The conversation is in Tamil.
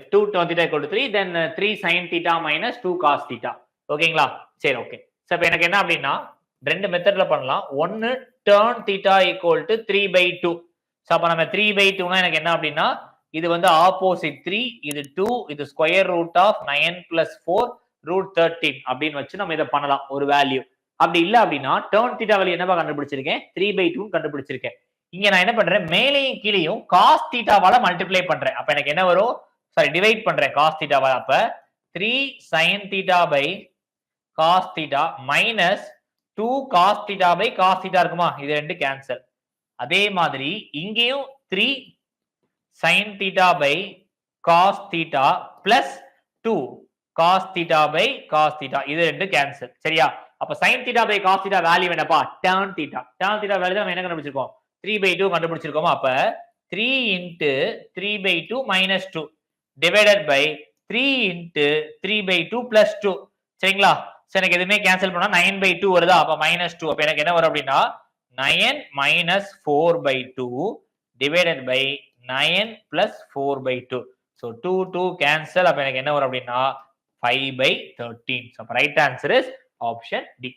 f2 tan theta equal to 3 then 3 sin theta minus 2 cos theta ஓகேங்களா சரி ஓகே சோ இப்போ எனக்கு என்ன அப்படின்னா ரெண்டு மெத்தட்ல பண்ணலாம் ஒன்னு tan theta equal to 3/2 so அப்ப நம்ம 3/2 னா எனக்கு என்ன அப்படின்னா இது வந்து ஆப்போசிட் 3 இது 2 இது square root of 9 plus 4 root 13 அப்படின்னு வச்சு நம்ம இதை பண்ணலாம் ஒரு வேல்யூ அப்படி இல்ல அப்படின்னா tan theta வேல்யூ என்னவா கண்டுபிடிச்சிருக்கேன் 3/2 கண்டுபிடிச்சிருக்கேன் இங்க நான் என்ன பண்றேன் மேலேயும் கீழேயும் cos theta வால மல்டிப்ளை பண்றேன் அப்ப எனக்கு என்ன வரும் சாரி டிவைட் பண்றேன் cos theta வால அப்ப 3 sin theta by cos theta minus 2 cos theta by cos theta இருக்குமா இது ரெண்டு கேன்சல் அதே மாதிரி இங்கேயும் 3 sin theta by cos theta plus 2 cos theta by cos theta இது ரெண்டு கேன்சல் சரியா அப்ப sin theta by cos theta value என்னப்பா tan theta வேல்யூ நம்ம என்ன கண்டுபிடிச்சிருக்கோம் 3/2 கண்டுபிடிச்சிருக்கோமா அப்ப 3 into 3/2 minus 2 divided by 3 into 3/2 plus 2 சரிங்களா சோ எனக்கு எதுமே கேன்சல் பண்ணா 9/2 வருதா அப்ப -2 அப்ப எனக்கு என்ன வரும் அப்படின்னா 9 minus 4/2 divided by 9 plus 4/2 so 2 cancel அப்ப எனக்கு என்ன வரும் அப்படின்னா 5/13 so right answer is option D